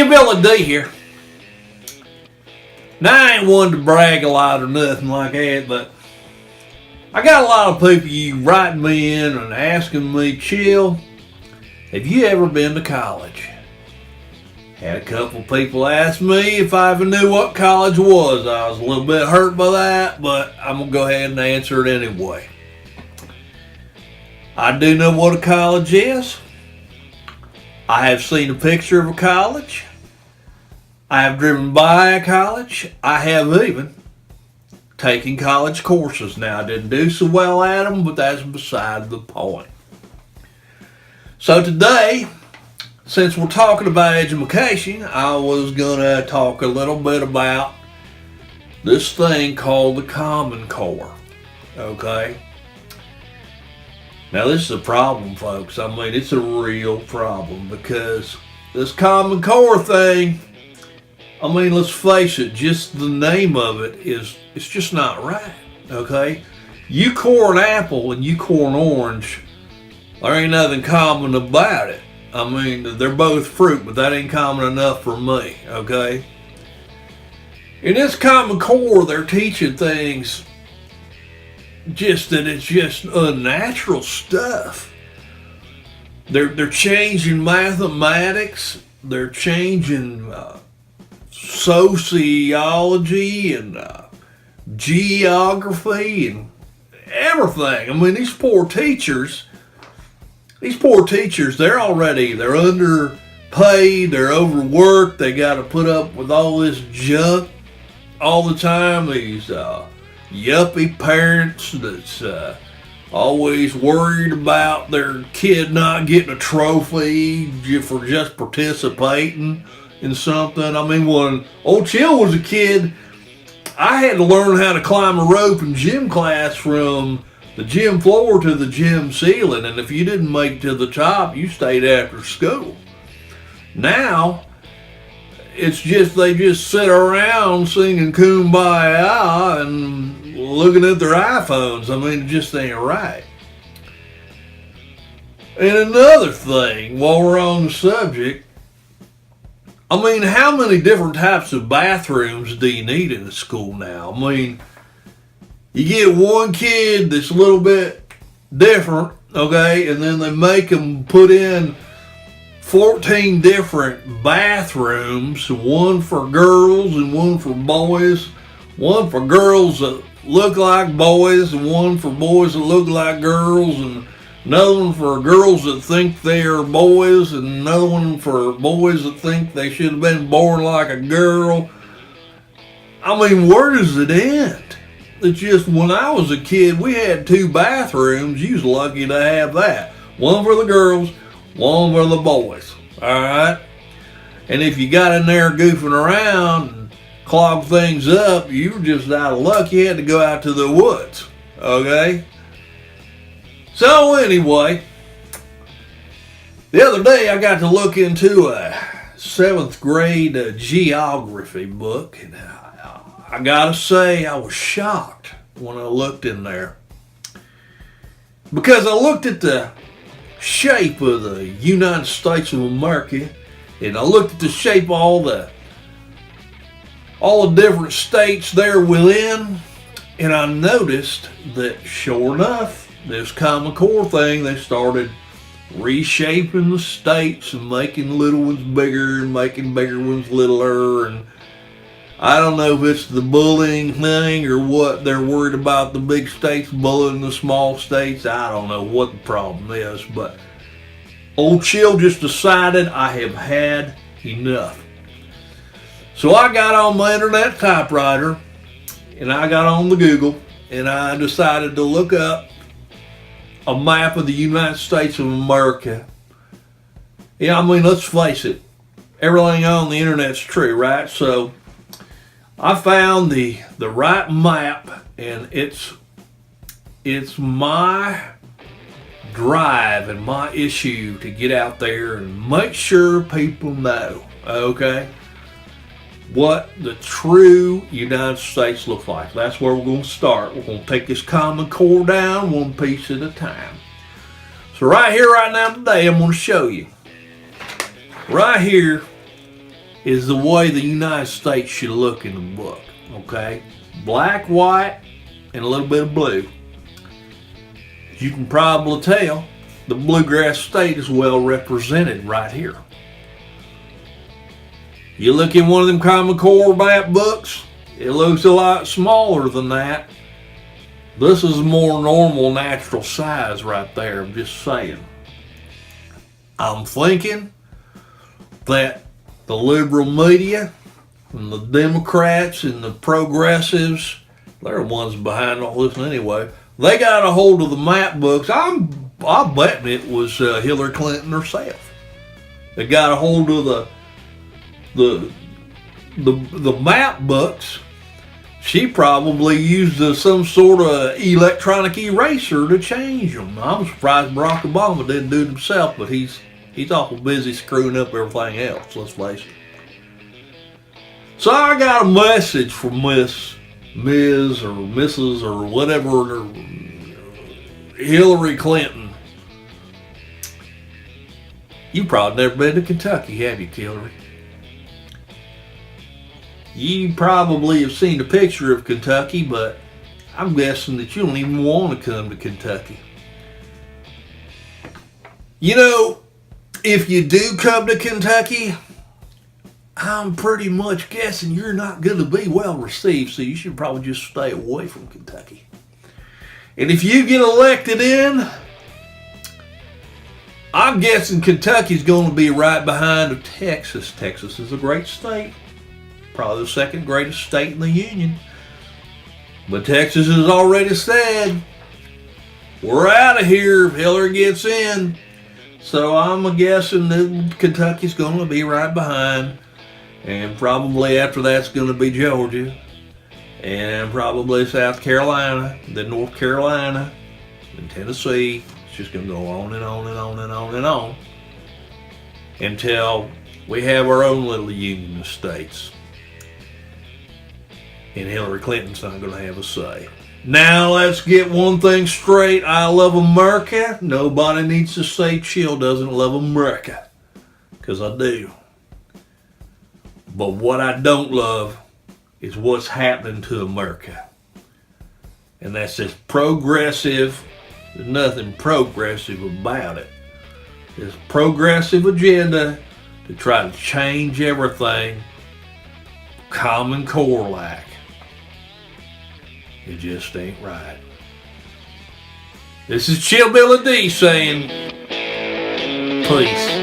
Billy D here. Now I ain't one to brag a lot or nothing like that, but I got a lot of people you writing me in and asking me, Chill, have you ever been to college? Had a couple people ask me if I even knew what college was. I was a little bit hurt by that, but I'm going to go ahead and answer it anyway. I do know what a college is. I have seen a picture of a college. I have driven by a college. I have even taken college courses. Now, I didn't do so well at them, but that's beside the point. So today, since we're talking about education, I was going to talk a little bit about this thing called the Common Core. Okay? Now, this is a problem, folks. I mean, it's a real problem because this Common Core thing, I mean, let's face it, just the name of it it's just not right, okay? You core an apple and you core an orange, there ain't nothing common about it. I mean, they're both fruit, but that ain't common enough for me, okay? In this Common Core, they're teaching things just that it's just unnatural stuff. They're changing mathematics, they're changing sociology and geography and everything. I mean, these poor teachers, they're underpaid, they're overworked, they got to put up with all this junk all the time. These yuppie parents that's always worried about their kid not getting a trophy for just participating in something. I mean, when old Chill was a kid, I had to learn how to climb a rope in gym class from the gym floor to the gym ceiling, and if you didn't make it to the top, you stayed after school. Now, it's just they just sit around singing Kumbaya and looking at their iPhones. I mean, it just ain't right. And another thing, while we're on the subject, I mean, how many different types of bathrooms do you need in a school now? I mean, you get one kid that's a little bit different, okay, and then they make them put in 14 different bathrooms, one for girls and one for boys, one for girls that look like boys and one for boys that look like girls, and another one for girls that think they are boys, and another one for boys that think they should have been born like a girl. I mean, where does it end? It's just, when I was a kid, we had 2 bathrooms. You was lucky to have that. One for the girls, one for the boys. Alright? And if you got in there goofing around and clogged things up, you were just out of luck. You had to go out to the woods. Okay? So anyway, the other day I got to look into a 7th grade geography book, and I gotta say I was shocked when I looked in there, because I looked at the shape of the United States of America, and I looked at the shape of all the different states there within, and I noticed that, sure enough, this Common Core thing, they started reshaping the states and making little ones bigger and making bigger ones littler. And I don't know if it's the bullying thing or what. They're worried about the big states bullying the small states. I don't know what the problem is, but old Chill just decided I have had enough. So I got on my internet typewriter and I got on the Google and I decided to look up a map of the United States of America. Yeah, I mean, let's face it, everything on the internet's true, right? So I found the right map, and it's my drive and my issue to get out there and make sure people know, okay, what the true United States looks like. That's where we're going to start. We're going to take this Common Core down one piece at a time. So right here, right now, today, I'm going to show you. Right here is the way the United States should look in the book, okay? Black, white, and a little bit of blue. As you can probably tell, the bluegrass state is well represented right here. You look in one of them Common Core map books, it looks a lot smaller than that. This is a more normal, natural size right there, I'm just saying. I'm thinking that the liberal media and the Democrats and the progressives, they're the ones behind all this anyway. They got a hold of the map books. I'm betting it was Hillary Clinton herself. They got a hold of the map books. She probably used some sort of electronic eraser to change them. I'm surprised Barack Obama didn't do it himself, but he's awful busy screwing up everything else, let's face it. So I got a message from Ms. or Mrs. or whatever, Hillary Clinton. You probably never been to Kentucky, have you, Hillary? You probably have seen a picture of Kentucky, but I'm guessing that you don't even want to come to Kentucky. You know, if you do come to Kentucky, I'm pretty much guessing you're not going to be well received, so you should probably just stay away from Kentucky. And if you get elected in, I'm guessing Kentucky's going to be right behind Texas. Texas is a great state, probably the second greatest state in the Union. But Texas has already said, we're out of here if Hillary gets in. So I'm guessing that Kentucky's going to be right behind. And probably after that's going to be Georgia. And probably South Carolina, then North Carolina, then Tennessee. It's just going to go on and on and on and on and on until we have our own little union of states. And Hillary Clinton's not going to have a say. Now let's get one thing straight. I love America. Nobody needs to say Chill doesn't love America. Because I do. But what I don't love is what's happening to America. And that's just progressive. There's nothing progressive about it. This progressive agenda to try to change everything Common Core like. It just ain't right. This is Chill Bill D saying, peace.